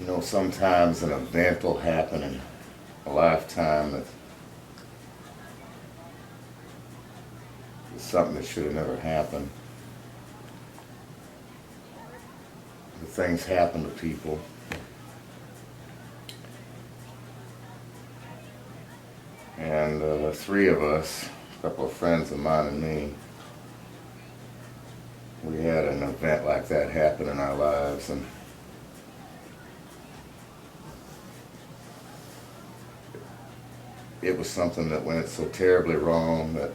You know, sometimes an event will happen in a lifetime that is something that should have never happened. The things happen to people. And three of us, a couple of friends of mine and me, we had an event like that happen in our lives, and it was something that went so terribly wrong that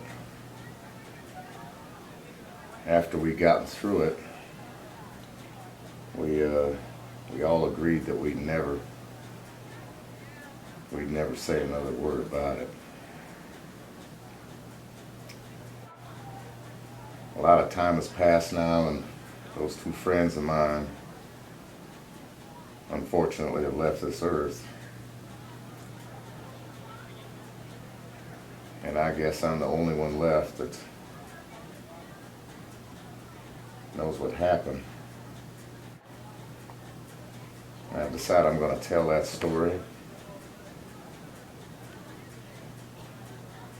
after we gotten through it, we all agreed that we'd never say another word about it. A lot of time has passed now, and those two friends of mine, unfortunately, have left this earth. And I guess I'm the only one left that knows what happened. And I've decided I'm going to tell that story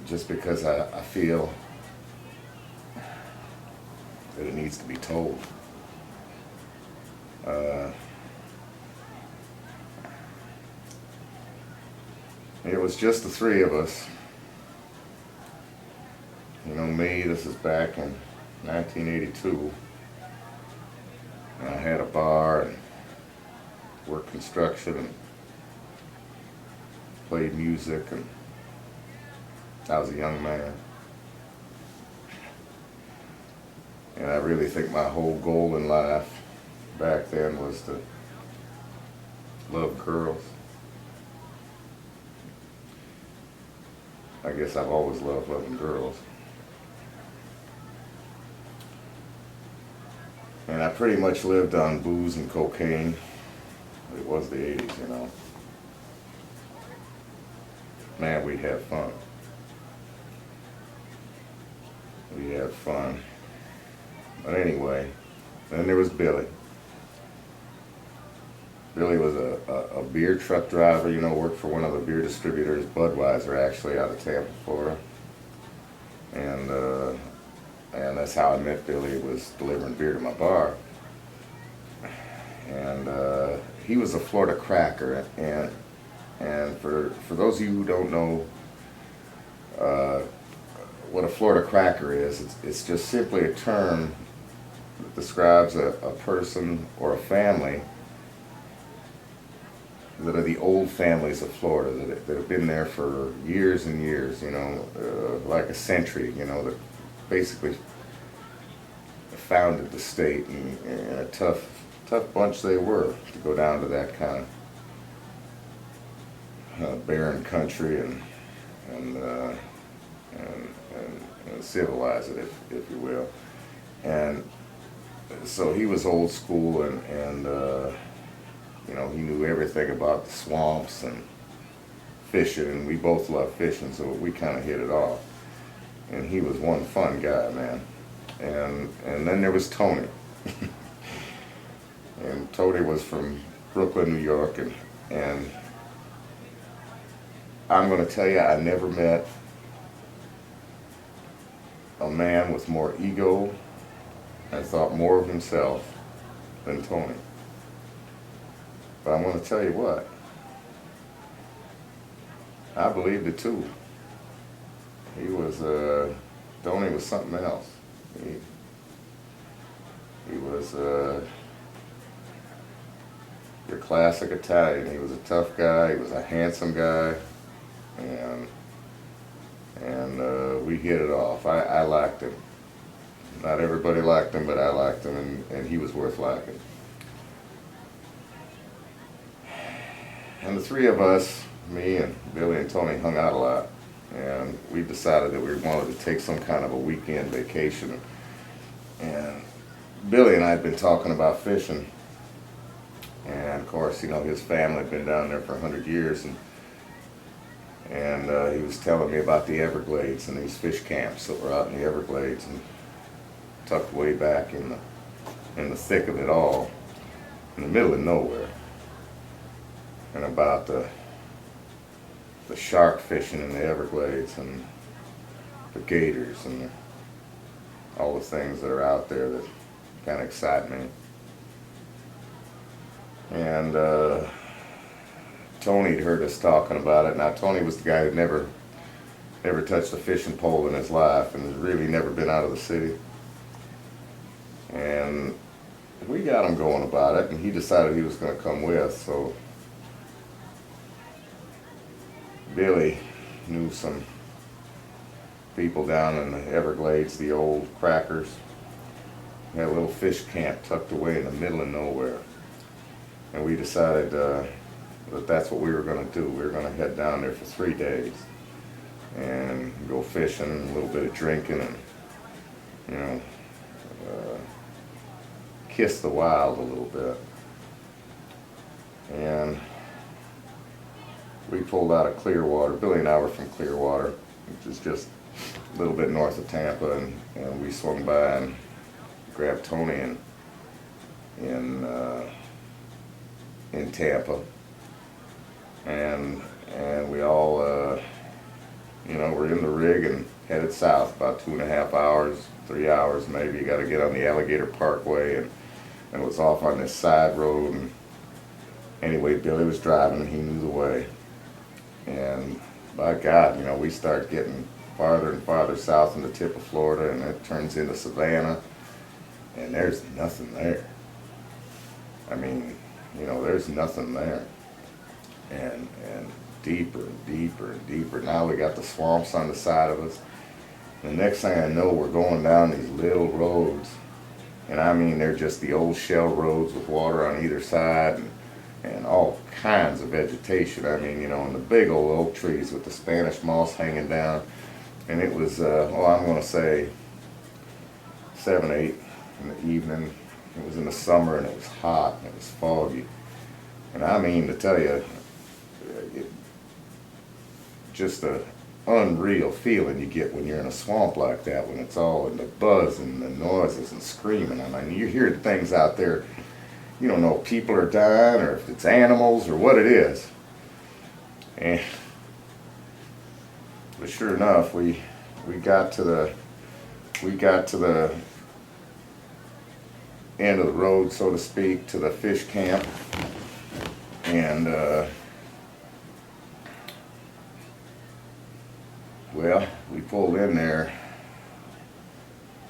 just because I feel that it needs to be told. It was just the three of us. You know me, this is back in 1982. And I had a bar and worked construction and played music, and I was a young man. And I really think my whole goal in life back then was to love girls. I guess I've always loved loving girls. And I pretty much lived on booze and cocaine. It was the 80s, you know. Man, we'd have fun. We had fun. But anyway, then there was Billy. Billy was a beer truck driver, you know, worked for one of the beer distributors, Budweiser, actually, out of Tampa, Florida. And that's how I met Billy, was delivering beer to my bar. And he was a Florida cracker. And for those of you who don't know what a Florida cracker is, it's just simply a term that describes a person or a family that are the old families of Florida that have been there for years and years, you know, like a century, you know, that basically founded the state, and a tough bunch they were to go down to that kind of barren country and civilize it, if you will. And so he was old school, and you know, he knew everything about the swamps and fishing, and we both loved fishing, so we kind of hit it off. And he was one fun guy, man. And then there was Tony. And Tony was from Brooklyn, New York, and I'm going to tell you, I never met a man with more ego and thought more of himself than Tony. But I'm going to tell you what, I believed it too. He was, Tony was something else. He was your classic Italian. He was a tough guy. He was a handsome guy, and we hit it off. I liked him. Not everybody liked him, but I liked him, and he was worth liking. And the three of us, me and Billy and Tony, hung out a lot, and we decided that we wanted to take some kind of a weekend vacation. And Billy and I had been talking about fishing, and of course, you know, his family had been down there for 100 years, and he was telling me about the Everglades and these fish camps that were out in the Everglades and tucked way back in the thick of it all, in the middle of nowhere. and about the shark fishing in the Everglades and the gators and all the things that are out there that kind of excite me. And Tony'd heard us talking about it. Now Tony was the guy that never touched a fishing pole in his life and has really never been out of the city. And we got him going about it, and he decided he was going to come with. So Billy knew some people down in the Everglades, the old Crackers. We had a little fish camp tucked away in the middle of nowhere. And we decided that that's what we were going to do. We were going to head down there for 3 days and go fishing, a little bit of drinking, and, you know, kiss the wild a little bit. And we pulled out of Clearwater. Billy and I were from Clearwater, which is just a little bit north of Tampa, and we swung by and grabbed Tony in Tampa, and we all you know, we're in the rig and headed south about 2.5 hours, 3 hours maybe. You got to get on the Alligator Parkway, and it was off on this side road. And anyway, Billy was driving and he knew the way. And by God, you know, we start getting farther and farther south in the tip of Florida, and it turns into Savannah, and there's nothing there. I mean, you know, there's nothing there. And deeper and deeper and deeper. Now we got the swamps on the side of us. And the next thing I know, we're going down these little roads. And I mean, they're just the old shell roads with water on either side, and all kinds of vegetation. I mean, you know, and the big old oak trees with the Spanish moss hanging down. And it was, well, I'm going to say 7, 8 in the evening. It was in the summer, and it was hot, and it was foggy. And I mean, to tell you, just a unreal feeling you get when you're in a swamp like that, when it's all in the buzz and the noises and screaming. I mean, you hear things out there, you don't know if people are dying or if it's animals or what it is. And but sure enough, we got to the end of the road, so to speak, to the fish camp, and well, we pulled in there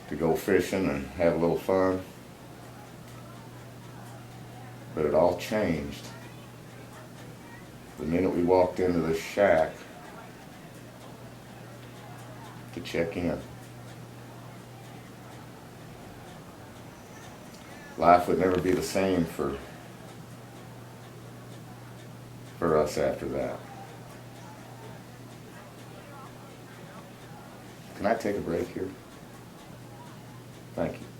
to go fishing and have a little fun, but it all changed the minute we walked into the shack to check in. Life would never be the same for us after that. Can I take a break here? Thank you.